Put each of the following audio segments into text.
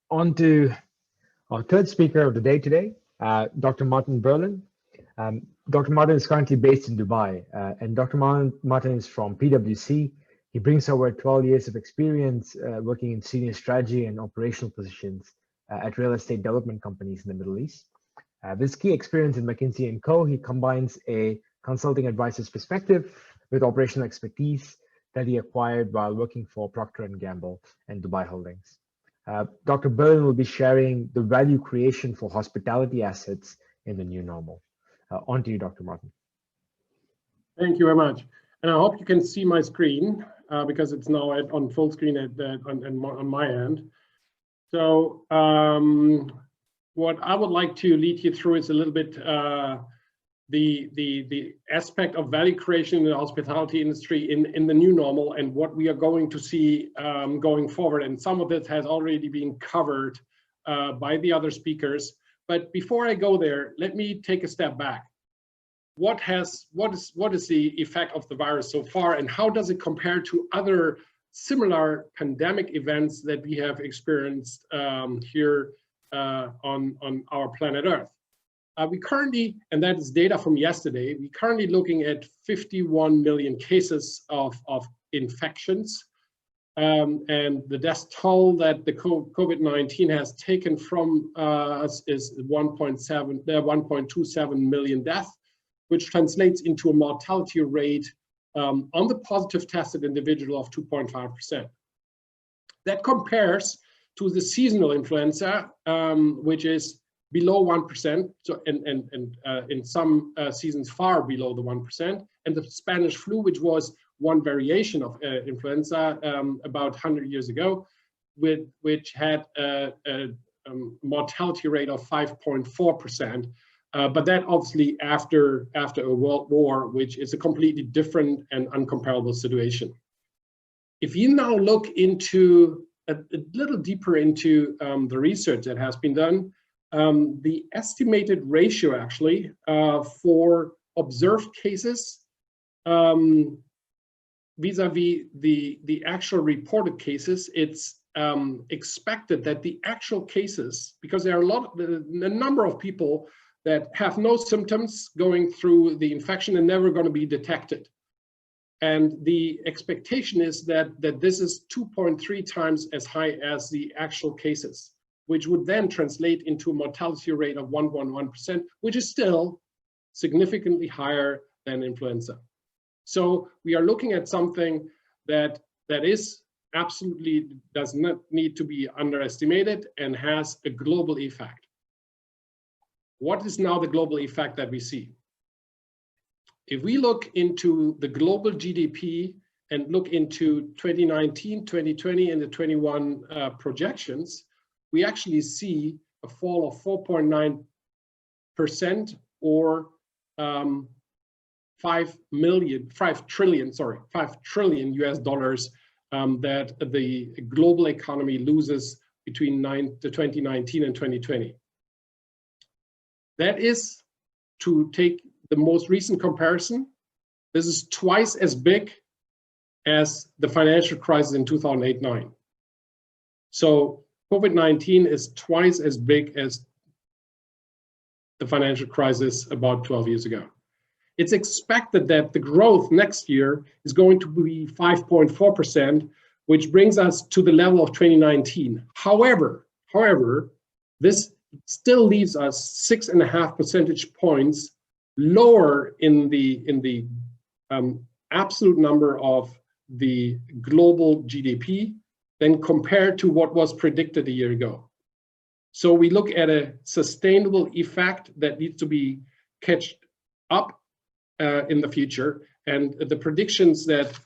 On to our third speaker of the day today, Dr. Martin Berlin. Dr. Martin is currently based in Dubai, and Dr. Martin is from PwC. He brings over 12 years of experience working in senior strategy and operational positions at real estate development companies in the Middle East. With key experience in McKinsey & Co., he combines a consulting advisor's perspective with operational expertise that he acquired while working for Procter & Gamble and Dubai Holdings. Dr. Berlin will be sharing the value creation for hospitality assets in the new normal. On to you, Dr. Martin. Thank you very much. And I hope you can see my screen because it's now on full screen on my end. So what I would like to lead you through is a little bit the aspect of value creation in the hospitality industry in the new normal and what we are going to see going forward. And some of it has already been covered by the other speakers. But before I go there, let me take a step back. What is the effect of the virus so far, and how does it compare to other similar pandemic events that we have experienced here on our planet Earth? We currently, and that is data from yesterday, we're currently looking at 51 million cases of infections. And the death toll that the COVID-19 has taken from us is 1.27 million deaths, which translates into a mortality rate on the positive tested individual of 2.5%. That compares to the seasonal influenza, which is below 1%, so and in some seasons far below the 1%, and the Spanish flu, which was one variation of influenza about 100 years ago, which had a mortality rate of 5.4%. But that obviously after a world war, which is a completely different and uncomparable situation. If you now look into a little deeper into the research that has been done, the estimated ratio actually for observed cases vis-a-vis the actual reported cases, it's expected that the actual cases, because there are a number of people that have no symptoms going through the infection and never going to be detected. And the expectation is that this is 2.3 times as high as the actual cases, which would then translate into a mortality rate of 1.1%, which is still significantly higher than influenza. So we are looking at something that is absolutely does not need to be underestimated and has a global effect. What is now the global effect that we see? If we look into the global GDP and look into 2019, 2020, and the 21 projections, we actually see a fall of 4.9% or 5 trillion US dollars that the global economy loses between 2019 and 2020. That is, to take the most recent comparison, this is twice as big as the financial crisis in 2008-9. So COVID-19 is twice as big as the financial crisis about 12 years ago. It's expected that the growth next year is going to be 5.4%, which brings us to the level of 2019. However, this still leaves us 6.5 percentage points lower in the absolute number of the global GDP than compared to what was predicted a year ago. So we look at a sustainable effect that needs to be catched up in the future, and the predictions that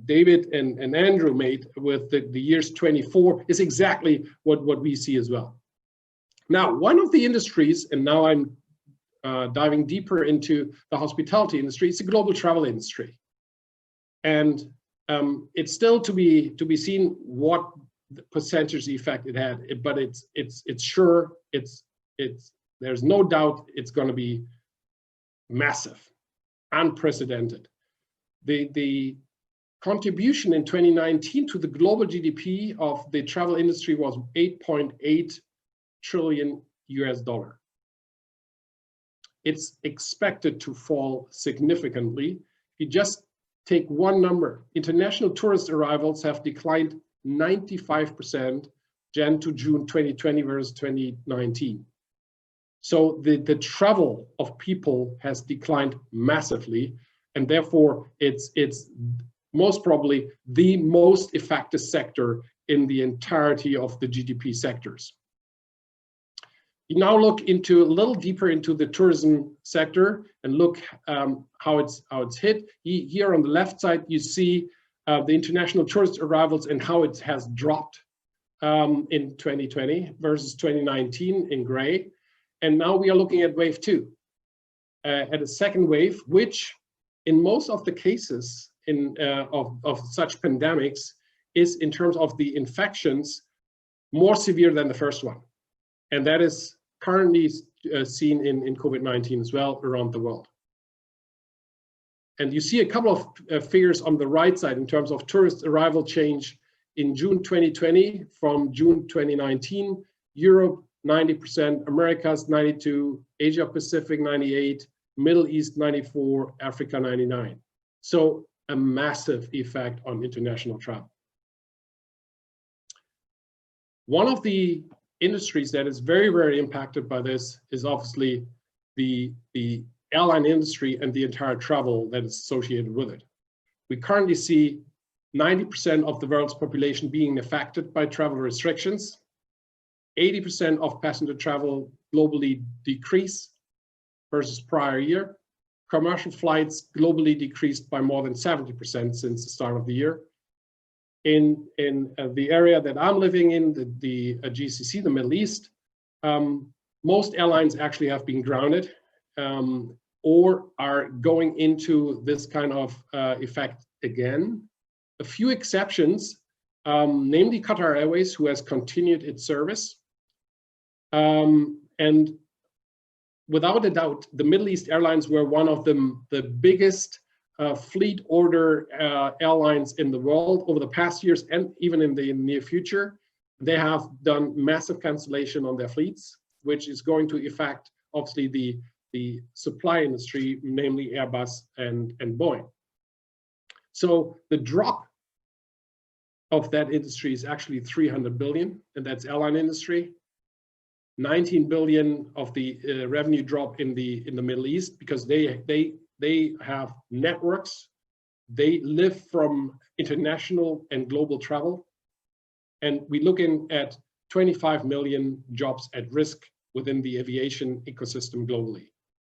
David and Andrew made with the years 24 is exactly what we see as well. Now, one of the industries, and now I'm diving deeper into the hospitality industry, it's the global travel industry. And it's still to be seen what percentage effect it had, but it's sure, there's no doubt it's going to be massive, unprecedented. The contribution in 2019 to the global GDP of the travel industry was 8.8 trillion US dollar. It's expected to fall significantly. If you just take one number, international tourist arrivals have declined 95% Jan to June 2020 versus 2019. So the travel of people has declined massively, and therefore it's most probably the most affected sector in the entirety of the GDP sectors. You now look into a little deeper into the tourism sector and look how it's hit. Here on the left side, you see the international tourist arrivals and how it has dropped in 2020 versus 2019 in gray. And now we are looking at wave 2, at a second wave, which in most of the cases of such pandemics is, in terms of the infections, more severe than the first one. And that is currently seen in COVID-19 as well around the world. And you see a couple of figures on the right side in terms of tourist arrival change in June 2020 from June 2019. Europe 90%, Americas 92%, Asia Pacific 98%, Middle East 94%, Africa 99%. So a massive effect on international travel. One of the industries that is very, very impacted by this is obviously the airline industry and the entire travel that is associated with it. We currently see 90% of the world's population being affected by travel restrictions. 80% of passenger travel globally decrease versus prior year. Commercial flights globally decreased by more than 70% since the start of the year. In the area that I'm living in, the GCC, the Middle East, most airlines actually have been grounded or are going into this kind of effect again. A few exceptions, namely Qatar Airways, who has continued its service. And without a doubt, the Middle East airlines were one of the biggest fleet order airlines in the world over the past years and even in the near future. They have done massive cancellation on their fleets, which is going to affect obviously the supply industry, namely Airbus and Boeing. So the drop of that industry is actually 300 billion, and that's airline industry. 19 billion of the revenue drop in the Middle East, because they have networks. They live from international and global travel. And we're looking at 25 million jobs at risk within the aviation ecosystem globally,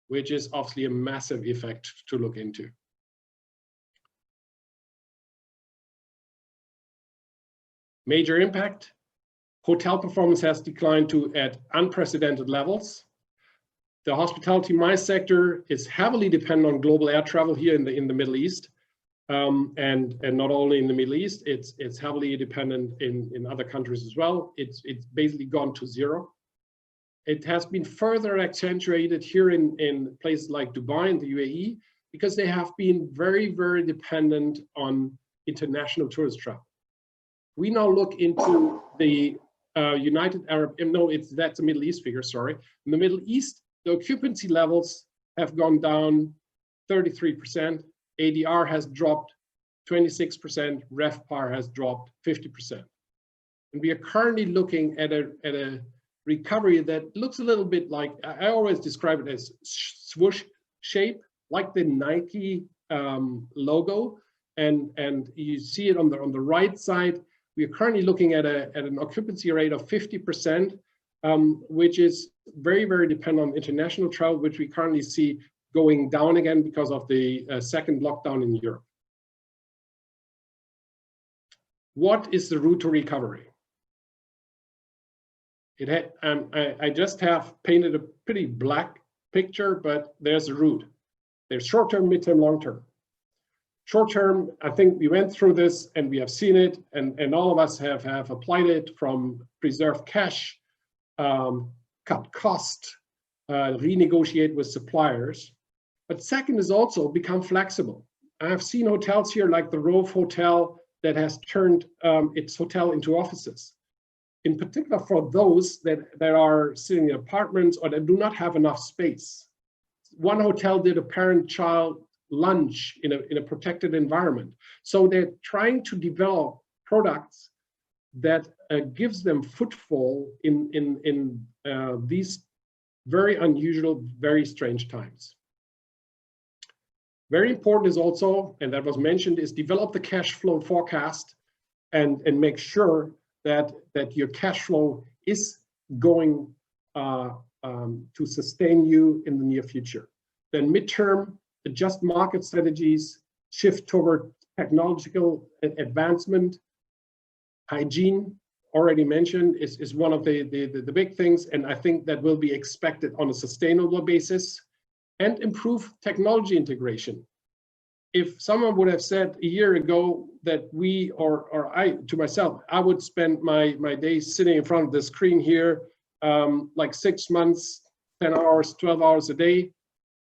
which is obviously a massive effect to look into. Major impact. Hotel performance has declined at unprecedented levels. The hospitality MICE sector is heavily dependent on global air travel here in the Middle East, and not only in the Middle East. It's heavily dependent in other countries as well. It's basically gone to zero. It has been further accentuated here in places like Dubai and the UAE, because they have been very, very dependent on international tourist travel. We now look into the United Arab, no, that's a Middle East figure, sorry. In the Middle East, the occupancy levels have gone down 33%, ADR has dropped 26%, RevPAR has dropped 50%. And we are currently looking at a recovery that looks a little bit like, I always describe it as swoosh shape, like the Nike logo. And you see it on the right side. We are currently looking at an occupancy rate of 50%, which is very, very dependent on international travel, which we currently see going down again because of the second lockdown in Europe. What is the route to recovery? I just have painted a pretty black picture, but there's a route. There's short-term, mid-term, long-term. Short-term, I think we went through this and we have seen it, and all of us have applied it from preserve cash, cut cost, renegotiate with suppliers. But second is also become flexible. I've seen hotels here like the Rove Hotel that has turned its hotel into offices. In particular for those that are sitting in apartments or that do not have enough space. One hotel did a parent-child lunch in a protected environment. So they're trying to develop products that gives them footfall in these very unusual, very strange times. Very important is also, and that was mentioned, is develop the cash flow forecast and make sure that your cash flow is going to sustain you in the near future. Then midterm, adjust market strategies, shift toward technological advancement. Hygiene, already mentioned, is one of the big things, and I think that will be expected on a sustainable basis. And improve technology integration. If someone would have said a year ago that we, or I, to myself, I would spend my days sitting in front of the screen here, like 6 months, 10 hours, 12 hours a day,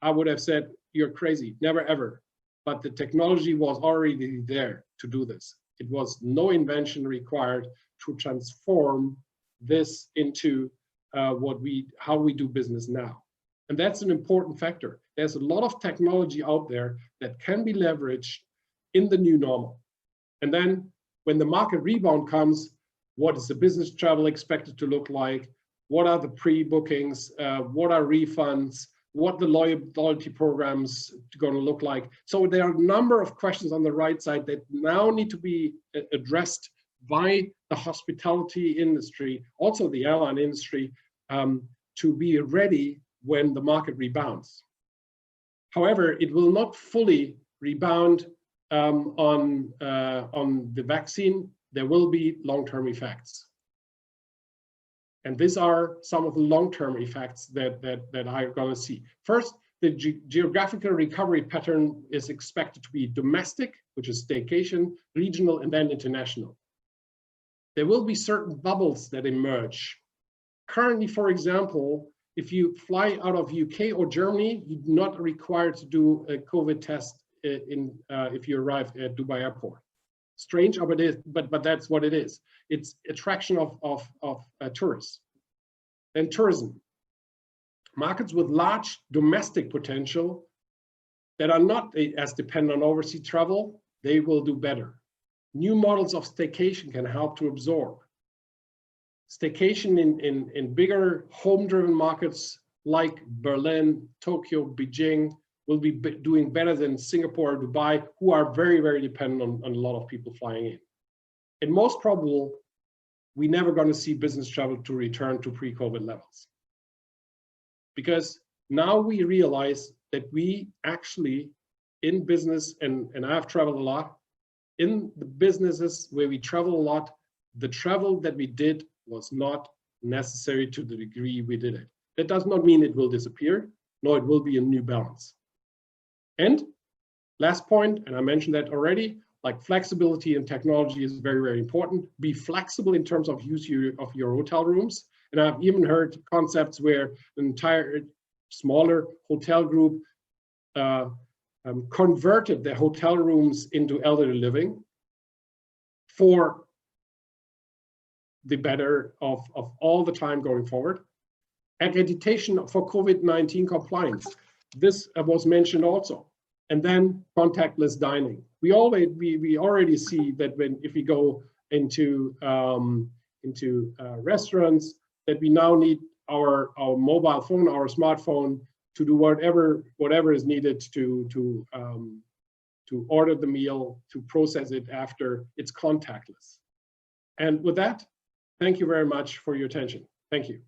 I would have said, you're crazy, never ever. But the technology was already there to do this. It was no invention required to transform this into how we do business now. And that's an important factor. There's a lot of technology out there that can be leveraged in the new normal. And then when the market rebound comes, what is the business travel expected to look like? What are the pre-bookings? What are refunds? What the loyalty programs going to look like? So there are a number of questions on the right side that now need to be addressed by the hospitality industry, also the airline industry, to be ready when the market rebounds. However, it will not fully rebound on the vaccine. There will be long-term effects. And these are some of the long-term effects that I'm going to see. First, the geographical recovery pattern is expected to be domestic, which is staycation, regional, and then international. There will be certain bubbles that emerge. Currently, for example, if you fly out of UK or Germany, you're not required to do a COVID test if you arrive at Dubai Airport. Strange, but that's what it is. It's attraction of tourists. Then tourism. Markets with large domestic potential that are not as dependent on overseas travel, they will do better. New models of staycation can help to absorb. Staycation in bigger home-driven markets like Berlin, Tokyo, Beijing will be doing better than Singapore or Dubai, who are very, very dependent on a lot of people flying in. And most probable, we're never going to see business travel to return to pre-COVID levels. Because now we realize that we actually, in business, and I've traveled a lot, in the businesses where we travel a lot, the travel that we did was not necessary to the degree we did it. That does not mean it will disappear. No, it will be a new balance. And last point, and I mentioned that already, like flexibility and technology is very, very important. Be flexible in terms of use of your hotel rooms. And I've even heard concepts where an entire smaller hotel group converted their hotel rooms into elderly living for the better of all the time going forward. Accreditation for COVID-19 compliance. This was mentioned also. And then contactless dining. We already see that if we go into restaurants, that we now need our mobile phone, our smartphone, to do whatever is needed to order the meal, to process it after it's contactless. And with that, thank you very much for your attention. Thank you.